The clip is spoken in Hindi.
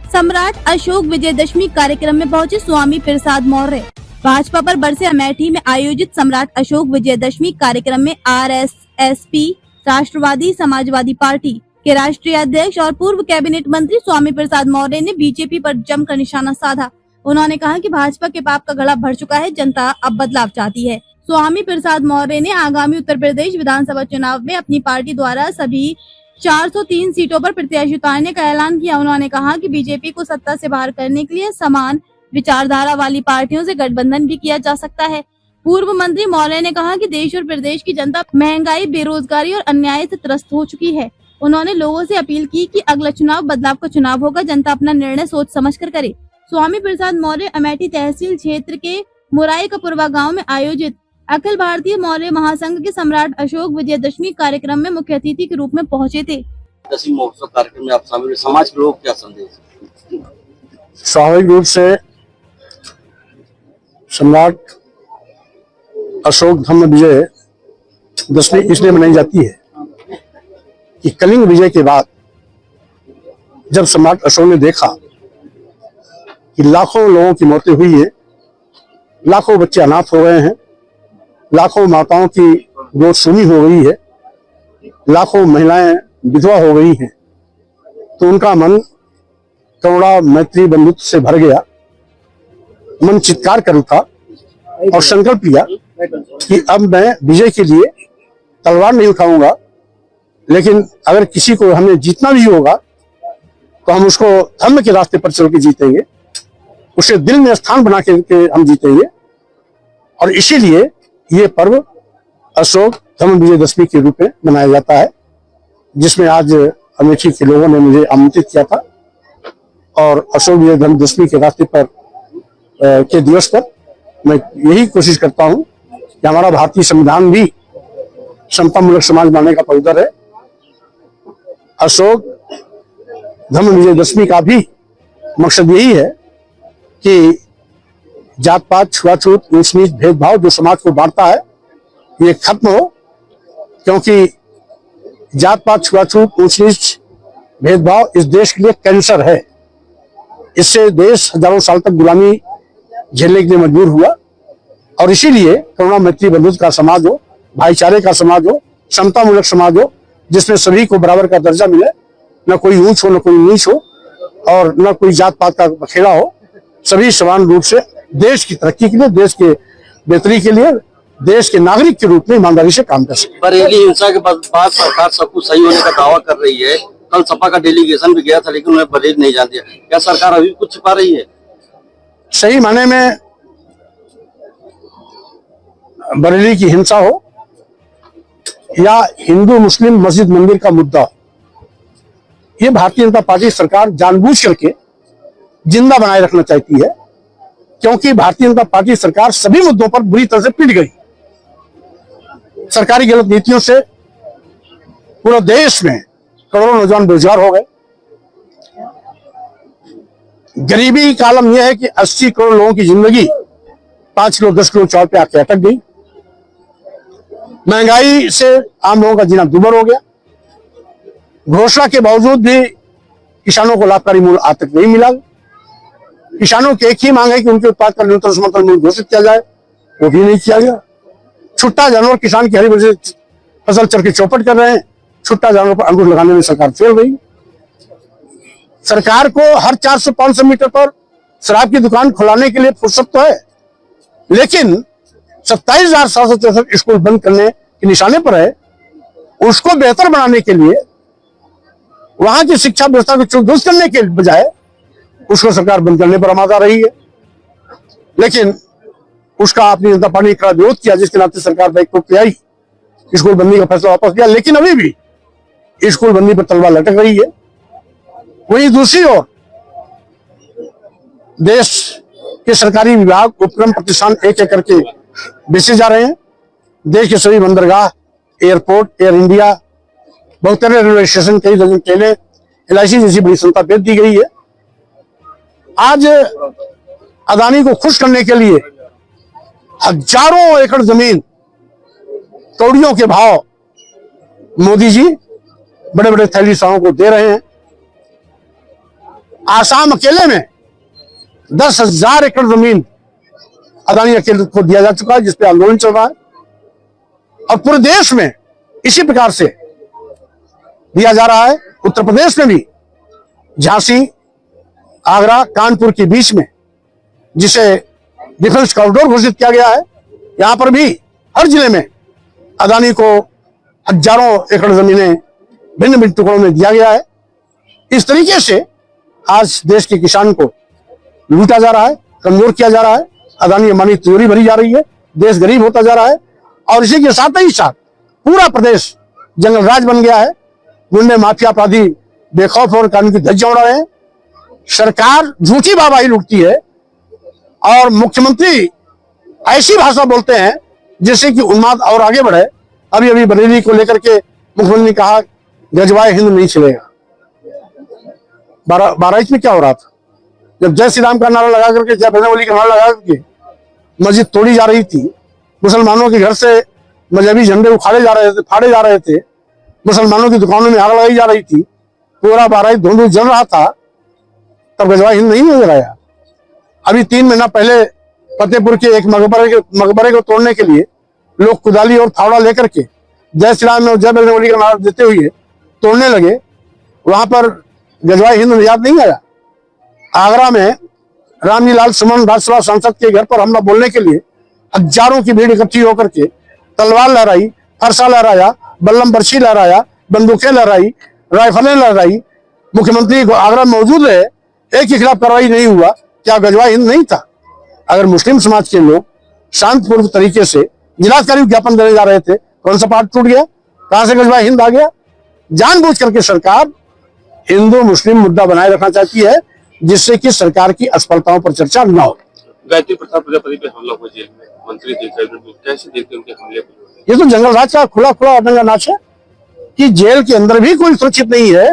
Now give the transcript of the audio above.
सम्राट अशोक विजयदशमी कार्यक्रम में पहुंचे स्वामी प्रसाद मौर्य। भाजपा पर बरसे अमेठी में आयोजित सम्राट अशोक विजयदशमी कार्यक्रम में आरएसएसपी राष्ट्रवादी समाजवादी पार्टी के राष्ट्रीय अध्यक्ष और पूर्व कैबिनेट मंत्री स्वामी प्रसाद मौर्य ने बीजेपी पर जमकर निशाना साधा। उन्होंने कहा कि भाजपा के पाप का घड़ा भर चुका है, जनता अब बदलाव चाहती है। स्वामी प्रसाद मौर्य ने आगामी उत्तर प्रदेश विधानसभा चुनाव में अपनी पार्टी द्वारा सभी 403 सीटों पर प्रत्याशी उतारने का ऐलान किया। उन्होंने कहा कि बीजेपी को सत्ता से बाहर करने के लिए समान विचारधारा वाली पार्टियों से गठबंधन भी किया जा सकता है। पूर्व मंत्री मौर्य ने कहा कि देश और प्रदेश की जनता महंगाई, बेरोजगारी और अन्याय से त्रस्त हो चुकी है। उन्होंने लोगों से अपील की कि अगला चुनाव बदलाव का चुनाव होगा, जनता अपना निर्णय सोच समझकर करे। स्वामी प्रसाद मौर्य अमेठी तहसील क्षेत्र के मुराई कपुरवा गाँव में आयोजित अखिल भारतीय मौर्य महासंघ के सम्राट अशोक विजयदशमी कार्यक्रम में मुख्य अतिथि के रूप में पहुंचे थे। दशमी महोत्सव कार्यक्रम में आप शामिल, समाज के लोग क्या संदेश? स्वाभाविक रूप से सम्राट अशोक धम्म विजय दशमी इसलिए मनाई जाती है कि कलिंग विजय के बाद जब सम्राट अशोक ने देखा कि लाखों लोगों की मौतें हुई है, लाखों बच्चे अनाथ हो गए हैं, लाखों माताओं की गोद सूनी हो गई है, लाखों महिलाएं विधवा हो गई हैं, तो उनका मन करुणा, मैत्री, बंधुत्व से भर गया। मन चित्कार कर उठा और संकल्प लिया कि अब मैं विजय के लिए तलवार नहीं उठाऊंगा, लेकिन अगर किसी को हमें जीतना भी होगा तो हम उसको धर्म के रास्ते पर चल के जीतेंगे, उसे दिल में स्थान बना के हम जीतेंगे। और इसीलिए ये पर्व अशोक धम्म विजयदशमी के रूप में मनाया जाता है, जिसमें आज अमेठी के लोगों ने मुझे आमंत्रित किया था। और अशोक विजयदशमी के रास्ते पर के दिवस पर मैं यही कोशिश करता हूं कि हमारा भारतीय संविधान भी समतामूलक समाज बनाने का पवित्र है। अशोक धम्म विजयदशमी का भी मकसद यही है कि जात पात, छुआछूत, ऊंच नीच, भेदभाव जो समाज को बांटता है ये खत्म हो, क्योंकि जात पात, छुआछूत, ऊंच नीच, भेदभाव इस देश के लिए कैंसर है। इससे देश हजारों साल तक गुलामी झेलने के लिए मजबूर हुआ। और इसीलिए करुणा, मैत्री, बंधुत्व का समाज हो, भाईचारे का समाज हो, समतामूलक समाज हो, जिसमें सभी को बराबर का दर्जा मिले, न कोई ऊंच हो न कोई नीच हो और न कोई जात पात का बखेड़ा हो, सभी समान रूप से देश की तरक्की के लिए, देश के बेहतरी के लिए, देश के नागरिक के रूप में ईमानदारी से काम कर सके। बरेली हिंसा के बाद सरकार सब कुछ सही होने का दावा कर रही है। कल सपा का डेलीगेशन भी गया था, लेकिन उन्हें बरेली नहीं जान दिया। क्या सरकार अभी कुछ छिपा रही है? सही माने में बरेली की हिंसा हो या हिंदू मुस्लिम मस्जिद मंदिर का मुद्दा, ये भारतीय जनता पार्टी सरकार जानबूझ करके जिंदा बनाए रखना चाहती है, क्योंकि भारतीय जनता पार्टी सरकार सभी मुद्दों पर बुरी तरह से पिट गई। सरकारी गलत नीतियों से पूरे देश में करोड़ों नौजवान बेरोजगार हो गए। गरीबी का आलम यह है कि 80 करोड़ लोगों की जिंदगी 5 किलो 10 किलो चावल पे आके अटक गई। महंगाई से आम लोगों का जीना दुभर हो गया। घोषणा के बावजूद भी किसानों को लाभकारी मूल्य आज तक नहीं मिला। किसानों की एक ही मांग है कि उनके उत्पाद का न्यूनतम समर्थन मूल्य घोषित किया जाए, वो भी नहीं किया गया। छुट्टा जानवर किसान की हरी भरी फसल चढ़ के चौपट कर रहे हैं। छुट्टा जानवर पर अंकुश लगाने में सरकार फेल रही। सरकार को हर 400-500 मीटर पर शराब की दुकान खुलाने के लिए फुर्सत तो है, लेकिन 27,764 स्कूल बंद करने के निशाने पर है। उसको बेहतर बनाने के लिए, वहां की शिक्षा व्यवस्था को चुस्त करने के बजाय उसको सरकार बंद करने पर आमादा रही है। लेकिन उसका अपनी जनता पार्टी का विरोध किया, जिसके नाते सरकार बैकफुट पे आई, स्कूल बंदी का फैसला वापस लिया। लेकिन अभी भी स्कूल बंदी पर तलवार लटक रही है। वहीं दूसरी ओर देश के सरकारी विभाग, उपक्रम, प्रतिष्ठान एक एक करके बेचे जा रहे हैं। देश के सभी बंदरगाह, एयरपोर्ट, एयर इंडिया, बहुतरे रेलवे स्टेशन, कई दर्जन केले, LIC जैसी बड़ी संस्था बेच दी गई है। आज अदानी को खुश करने के लिए हजारों एकड़ जमीन कौड़ियों के भाव मोदी जी बड़े बड़े थैलीसाओं को दे रहे हैं। आसाम अकेले में 10,000 एकड़ जमीन अदानी अकेले को दिया जा चुका है, जिसपे आंदोलन चल रहा है। और पूरे देश में इसी प्रकार से दिया जा रहा है। उत्तर प्रदेश में भी झांसी, आगरा, कानपुर के बीच में जिसे डिफेंस कॉरिडोर घोषित किया गया है, यहां पर भी हर जिले में अदानी को हजारों एकड़ जमीनें भिन्न भिन्न टुकड़ों में दिया गया है। इस तरीके से आज देश के किसान को लूटा जा रहा है, कमजोर किया जा रहा है, अदानी अंबानी तिजोरी भरी जा रही है, देश गरीब होता जा रहा है। और इसी के साथ ही साथ पूरा प्रदेश जंगल राज बन गया है। गुंडे, माफिया, अपराधी बेखौफ और कानून की धज्जियां उड़ा रहे हैं। सरकार झूठी वाहवाही लूटती है और मुख्यमंत्री ऐसी भाषा बोलते हैं जिससे कि उन्माद और आगे बढ़े। अभी अभी बरेली को लेकर के मुख्यमंत्री ने कहा गजवाए हिंद नहीं चलेगा। बाराइच में क्या हो रहा था? जब जय श्री राम का नारा लगा करके, जय बजरंगबली का नारा लगा करके मस्जिद तोड़ी जा रही थी, मुसलमानों के घर से मजहबी झंडे उखाड़े जा रहे थे, फाड़े जा रहे थे, मुसलमानों की दुकानों में आग लगाई जा रही थी, पूरा बाराइच धुंध जल रहा था, तब गजवाए हिंद नहीं नजर आया। अभी 3 महीना पहले फतेहपुर के एक मकबरे को तोड़ने के लिए लोग कुदाली और फावड़ा लेकर के जय श्री राम और जय बजरंगबली का नारा देते हुए तोड़ने लगे। वहां पर गजवाए हिंद याद नहीं आया। आगरा में रामजी लाल सुमन राज्यसभा सांसद के घर पर हमला बोलने के लिए हजारों की भीड़ इकट्ठी होकर के तलवार लहराई, फरसा लहराया, बल्लम बर्छी लहराया, बंदूकें लहराई, राइफलें लहराई। मुख्यमंत्री आगरा में मौजूद रहे, एक के खिलाफ कार्रवाई नहीं हुआ। क्या गजवाए हिंद नहीं था? अगर मुस्लिम समाज के लोग शांतिपूर्ण तरीके से जिलाधिकारी को ज्ञापन देने जा रहे थे, कौन सा पार्ट टूट गया? कहां से गजवाए हिंद आ गया? जानबूझ करके सरकार हिंदू मुस्लिम मुद्दा बनाए रखना चाहती है, जिससे कि सरकार की असफलताओं पर चर्चा न हो। गायत्री प्रसाद प्रजापति पे हमला हुआ जेल में, मंत्री थे, कैसे देखते उनके हमले को? ये तो जंगल राज का खुला खुला अडंगा नाच है कि जेल के अंदर भी कोई सुरक्षित नहीं है।